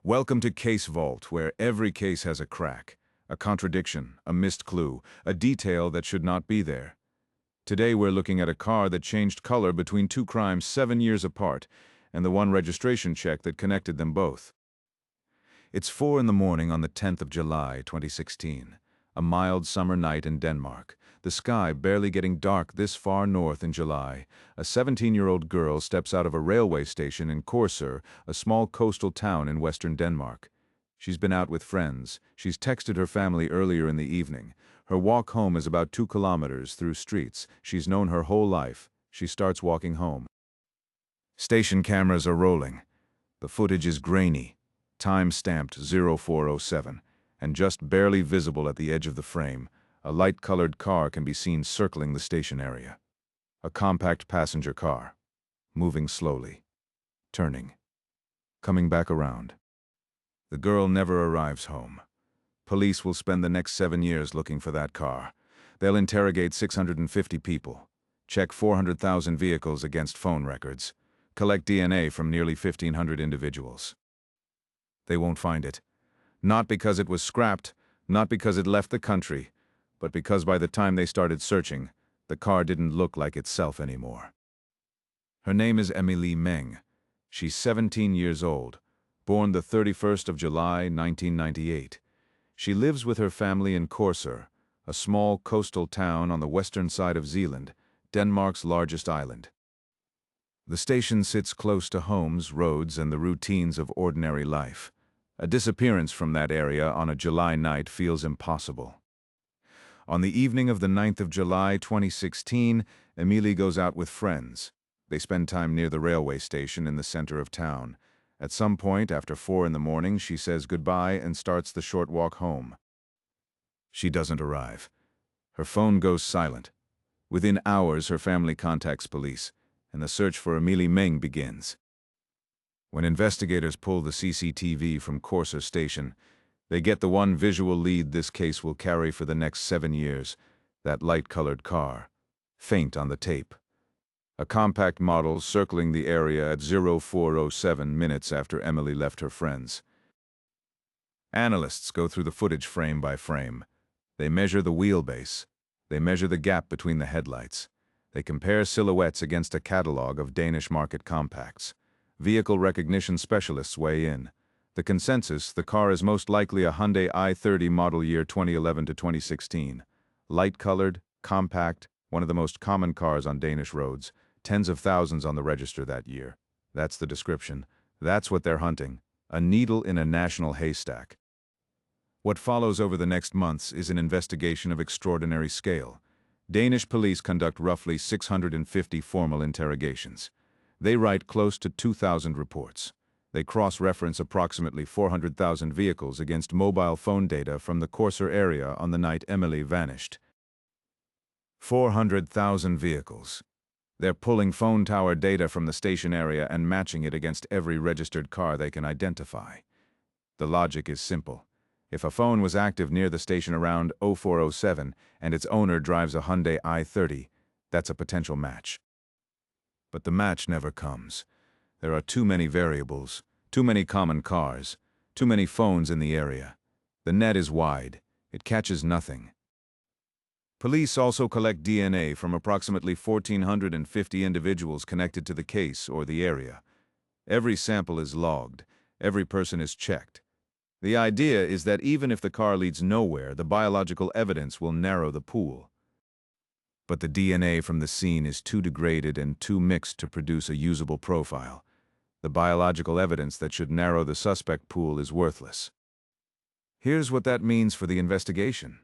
Welcome to Case Vault, where every case has a crack, a contradiction, a missed clue, a detail that should not be there. Today we're looking at a car that changed color between two crimes 7 years apart, and the one registration check that connected them both. It's 4 in the morning on the 10th of July, 2016. A mild summer night in Denmark. The sky barely getting dark this far north in July. A 17-year-old girl steps out of a railway station in Korsør, a small coastal town in western Denmark. She's been out with friends. She's texted her family earlier in the evening. Her walk home is about 2 kilometers through streets she's known her whole life. She starts walking home. Station cameras are rolling. The footage is grainy, time-stamped 0407, and just barely visible at the edge of the frame. A light-colored car can be seen circling the station area. A compact passenger car, moving slowly, turning, coming back around. The girl never arrives home. Police will spend the next 7 years looking for that car. They'll interrogate 650 people, check 400,000 vehicles against phone records, collect DNA from nearly 1,500 individuals. They won't find it. Not because it was scrapped, not because it left the country, but because by the time they started searching, the car didn't look like itself anymore. Her name is Emilie Meng. She's 17 years old, born the 31st of July, 1998. She lives with her family in Korsør, a small coastal town on the western side of Zealand, Denmark's largest island. The station sits close to homes, roads, and the routines of ordinary life. A disappearance from that area on a July night feels impossible. On the evening of the 9th of July, 2016, Emilie goes out with friends. They spend time near the railway station in the center of town. At some point, after 4 in the morning, she says goodbye and starts the short walk home. She doesn't arrive. Her phone goes silent. Within hours, her family contacts police, and the search for Emilie Meng begins. When investigators pull the CCTV from Korsør station, they get the one visual lead this case will carry for the next 7 years, that light-colored car, faint on the tape. A compact model circling the area at 0407 minutes after Emilie left her friends. Analysts go through the footage frame by frame. They measure the wheelbase. They measure the gap between the headlights. They compare silhouettes against a catalog of Danish market compacts. Vehicle recognition specialists weigh in. The consensus, the car is most likely a Hyundai i30 model year 2011 to 2016. Light-colored, compact, one of the most common cars on Danish roads, tens of thousands on the register that year. That's the description. That's what they're hunting. A needle in a national haystack. What follows over the next months is an investigation of extraordinary scale. Danish police conduct roughly 650 formal interrogations. They write close to 2,000 reports. They cross-reference approximately 400,000 vehicles against mobile phone data from the Korsør area on the night Emilie vanished. 400,000 vehicles. They're pulling phone tower data from the station area and matching it against every registered car they can identify. The logic is simple. If a phone was active near the station around 0407 and its owner drives a Hyundai i30, that's a potential match. But the match never comes. There are too many variables, too many common cars, too many phones in the area. The net is wide. It catches nothing. Police also collect DNA from approximately 1,450 individuals connected to the case or the area. Every sample is logged. Every person is checked. The idea is that even if the car leads nowhere, the biological evidence will narrow the pool. But the DNA from the scene is too degraded and too mixed to produce a usable profile. The biological evidence that should narrow the suspect pool is worthless. Here's what that means for the investigation.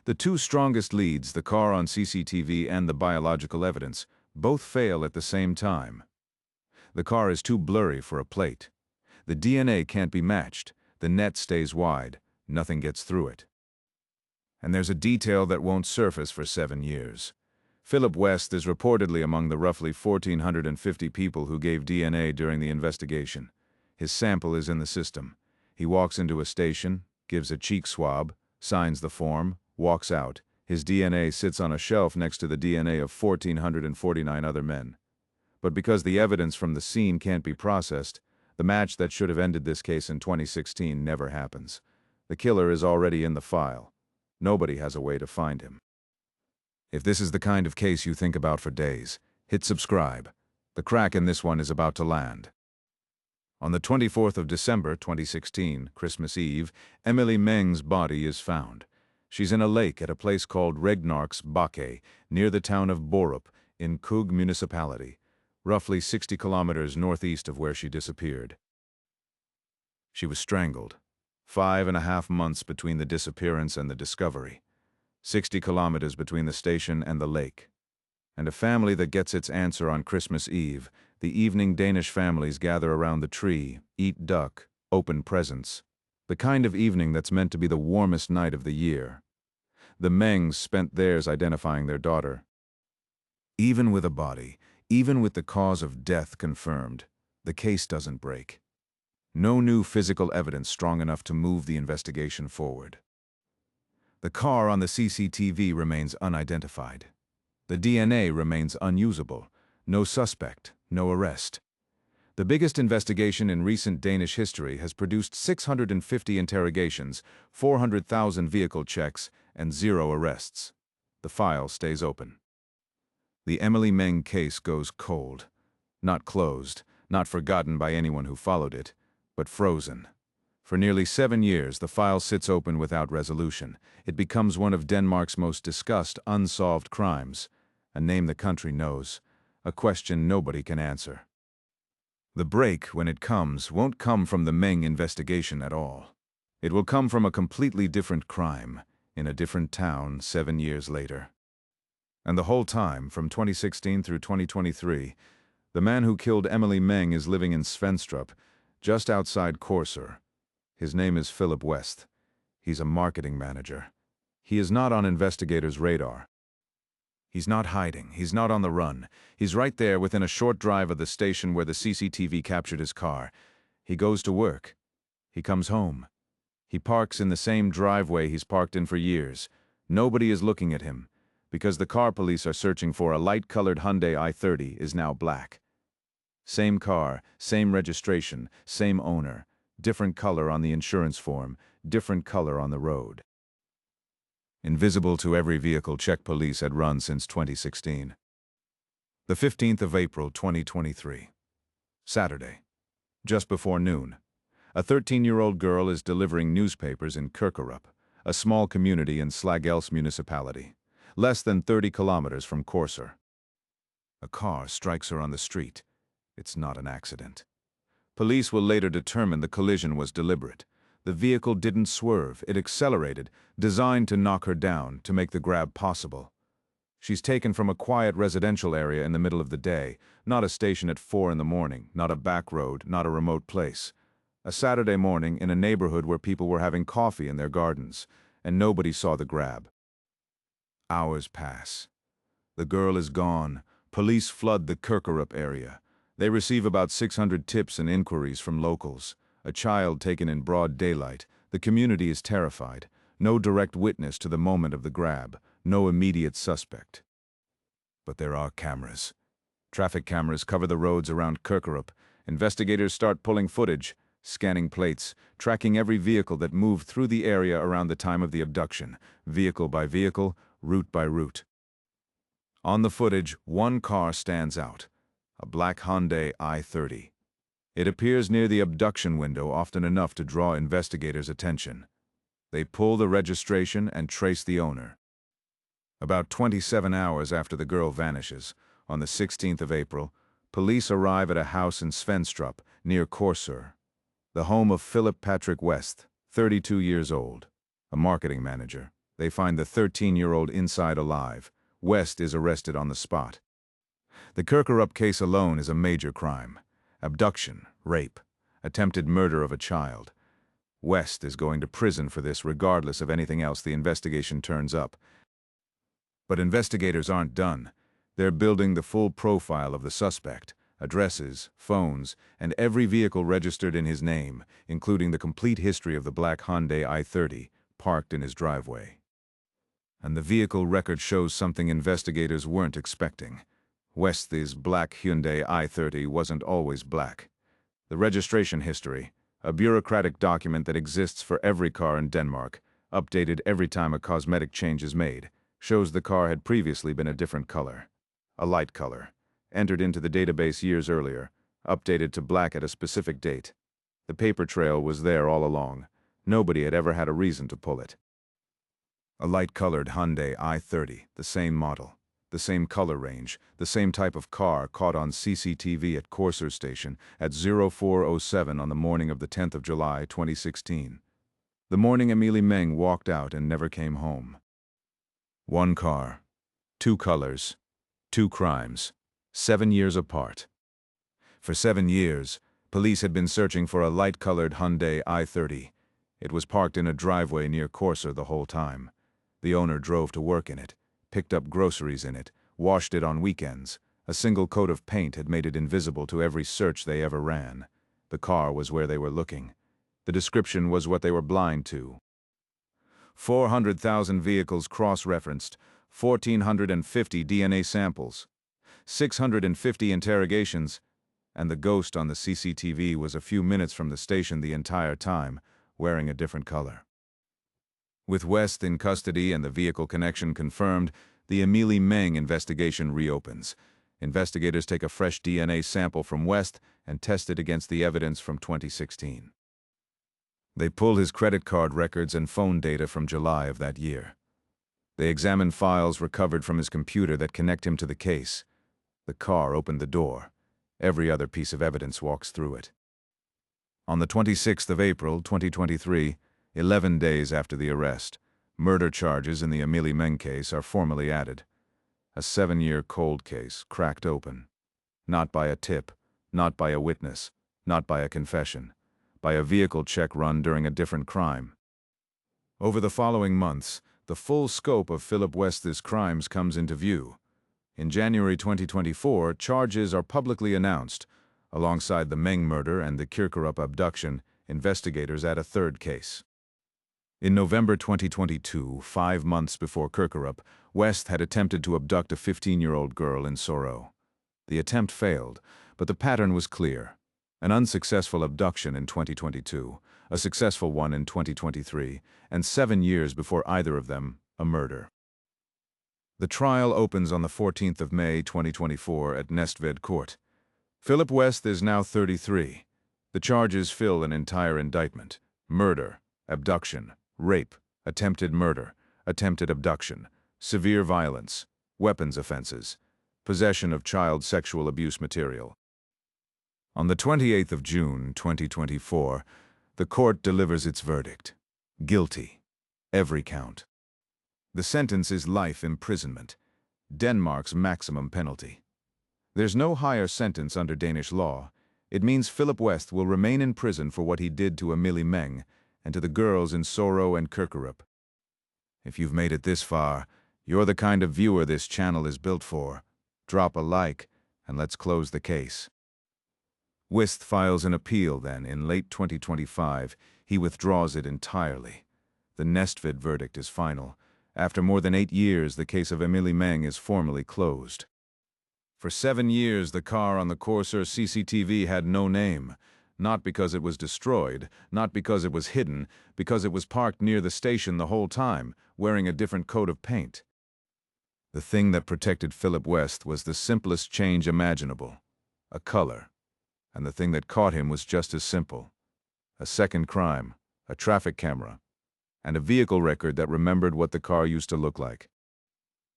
The two strongest leads, the car on CCTV and the biological evidence, both fail at the same time. The car is too blurry for a plate. The DNA can't be matched. The net stays wide. Nothing gets through it. And there's a detail that won't surface for 7 years. Philip West is reportedly among the roughly 1,450 people who gave DNA during the investigation. His sample is in the system. He walks into a station, gives a cheek swab, signs the form, walks out. His DNA sits on a shelf next to the DNA of 1,449 other men. But because the evidence from the scene can't be processed, The match that should have ended this case in 2016 never happens. The killer is already in the file. Nobody has a way to find him. If this is the kind of case you think about for days, hit subscribe. The crack in this one is about to land. On the 24th of December 2016, Christmas Eve, Emilie Meng's body is found. She's in a lake at a place called Regnarks Bakke, near the town of Borup, in Køge municipality, roughly 60 kilometers northeast of where she disappeared. She was strangled. 5.5 months between the disappearance and the discovery. 60 kilometers between the station and the lake. And a family that gets its answer on Christmas Eve, the evening Danish families gather around the tree, eat duck, open presents. The kind of evening that's meant to be the warmest night of the year. The Mengs spent theirs identifying their daughter. Even with a body, even with the cause of death confirmed, the case doesn't break. No new physical evidence strong enough to move the investigation forward. The car on the CCTV remains unidentified. The DNA remains unusable. No suspect, no arrest. The biggest investigation in recent Danish history has produced 650 interrogations, 400,000 vehicle checks, and 0 arrests. The file stays open. The Emilie Meng case goes cold. Not closed, not forgotten by anyone who followed it, but frozen. For nearly 7 years, the file sits open without resolution. It becomes one of Denmark's most discussed unsolved crimes, a name the country knows, a question nobody can answer. The break, when it comes, won't come from the Meng investigation at all. It will come from a completely different crime, in a different town 7 years later. And the whole time, from 2016 through 2023, the man who killed Emilie Meng is living in Svenstrup, just outside Korsør. His name is Philip West. He's a marketing manager. He is not on investigators' radar. He's not hiding. He's not on the run. He's right there within a short drive of the station where the CCTV captured his car. He goes to work. He comes home. He parks in the same driveway he's parked in for years. Nobody is looking at him, because the car police are searching for a light-colored Hyundai i30 is now black. Same car, same registration, same owner. Different color on the insurance form, different color on the road. Invisible to every vehicle check police had run since 2016. The 15th of April 2023. Saturday. Just before noon. A 13-year-old girl is delivering newspapers in Kirkerup, a small community in Slagelse municipality, less than 30 kilometers from Korsør. A car strikes her on the street. It's not an accident. Police will later determine the collision was deliberate. The vehicle didn't swerve, it accelerated, designed to knock her down, to make the grab possible. She's taken from a quiet residential area in the middle of the day, not a station at 4 in the morning, not a back road, not a remote place. A Saturday morning in a neighborhood where people were having coffee in their gardens, and nobody saw the grab. Hours pass. The girl is gone. Police flood the Kirkerup area. They receive about 600 tips and inquiries from locals. A child taken in broad daylight. The community is terrified. No direct witness to the moment of the grab. No immediate suspect. But there are cameras. Traffic cameras cover the roads around Kirkerup. Investigators start pulling footage, scanning plates, tracking every vehicle that moved through the area around the time of the abduction, vehicle by vehicle, route by route. On the footage, one car stands out. A black Hyundai i30. It appears near the abduction window often enough to draw investigators' attention. They pull the registration and trace the owner. About 27 hours after the girl vanishes, on the 16th of April, police arrive at a house in Svenstrup, near Korsør, the home of Philip Patrick West, 32 years old, a marketing manager. They find the 13-year-old inside alive. West is arrested on the spot. The Kirkerup case alone is a major crime. Abduction, rape, attempted murder of a child. West is going to prison for this regardless of anything else the investigation turns up. But investigators aren't done. They're building the full profile of the suspect, addresses, phones, and every vehicle registered in his name, including the complete history of the black Hyundai i30 parked in his driveway. And the vehicle record shows something investigators weren't expecting. West's black Hyundai i30 wasn't always black. The registration history, a bureaucratic document that exists for every car in Denmark, updated every time a cosmetic change is made, shows the car had previously been a different color. A light color, entered into the database years earlier, updated to black at a specific date. The paper trail was there all along. Nobody had ever had a reason to pull it. A light-colored Hyundai i30, the same model, the same color range, the same type of car caught on CCTV at Corsair Station at 04:07 on the morning of the 10th of July, 2016. The morning Emilie Meng walked out and never came home. One car, two colors, two crimes, 7 years apart. For 7 years, police had been searching for a light-colored Hyundai i30. It was parked in a driveway near Corsair the whole time. The owner drove to work in it, picked up groceries in it, washed it on weekends. A single coat of paint had made it invisible to every search they ever ran. The car was where they were looking. The description was what they were blind to. 400,000 vehicles cross-referenced, 1,450 DNA samples, 650 interrogations, and the ghost on the CCTV was a few minutes from the station the entire time, wearing a different color. With West in custody and the vehicle connection confirmed, the Emilie Meng investigation reopens. Investigators take a fresh DNA sample from West and test it against the evidence from 2016. They pull his credit card records and phone data from July of that year. They examine files recovered from his computer that connect him to the case. The car opened the door. Every other piece of evidence walks through it. On the 26th of April, 2023, 11 days after the arrest, murder charges in the Emilie Meng case are formally added. A 7-year cold case cracked open. Not by a tip, not by a witness, not by a confession, by a vehicle check run during a different crime. Over the following months, the full scope of Philip West's crimes comes into view. In January 2024, charges are publicly announced. Alongside the Meng murder and the Kirkerup abduction, investigators add a third case. In November 2022, 5 months before Kirkerup, West had attempted to abduct a 15-year-old girl in Sorø. The attempt failed, but the pattern was clear. An unsuccessful abduction in 2022, a successful one in 2023, and 7 years before either of them, a murder. The trial opens on the 14th of May 2024 at Næstved Court. Philip West is now 33. The charges fill an entire indictment: murder, abduction, rape, attempted murder, attempted abduction, severe violence, weapons offenses, possession of child sexual abuse material. On the 28th of June 2024, the court delivers its verdict: guilty, every count. The sentence is life imprisonment, Denmark's maximum penalty. There's no higher sentence under Danish law. It means Philip West will remain in prison for what he did to Emilie Meng and to the girls in Sorø and Kirkerup. If you've made it this far, you're the kind of viewer this channel is built for. Drop a like, and let's close the case. West files an appeal then. In late 2025, he withdraws it entirely. The Næstved verdict is final. After more than 8 years, the case of Emilie Meng is formally closed. For 7 years, the car on the Corsair CCTV had no name. Not because it was destroyed, not because it was hidden, because it was parked near the station the whole time, wearing a different coat of paint. The thing that protected Philip West was the simplest change imaginable: a color. And the thing that caught him was just as simple: a second crime, a traffic camera, and a vehicle record that remembered what the car used to look like.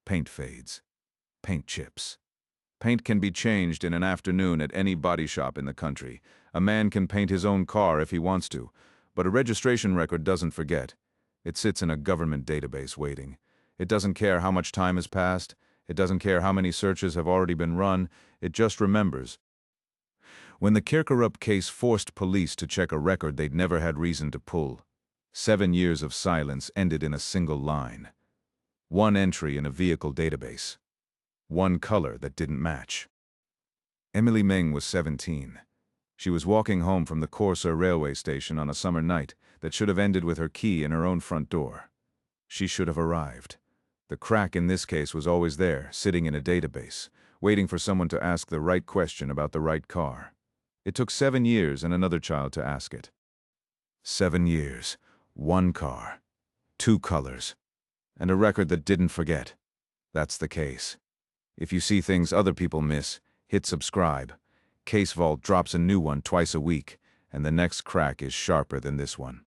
Paint fades. Paint chips. Paint can be changed in an afternoon at any body shop in the country. A man can paint his own car if he wants to, but a registration record doesn't forget. It sits in a government database waiting. It doesn't care how much time has passed. It doesn't care how many searches have already been run. It just remembers. When the Kirkerup case forced police to check a record they'd never had reason to pull, 7 years of silence ended in a single line. One entry in a vehicle database. One color that didn't match. Emilie Meng was 17. She was walking home from the Corsair railway station on a summer night that should have ended with her key in her own front door. She should have arrived. The crack in this case was always there, sitting in a database, waiting for someone to ask the right question about the right car. It took 7 years and another child to ask it. 7 years, 1 car, 2 colors, and a record that didn't forget. That's the case. If you see things other people miss, hit subscribe. Case Vault drops a new one twice a week, and the next crack is sharper than this one.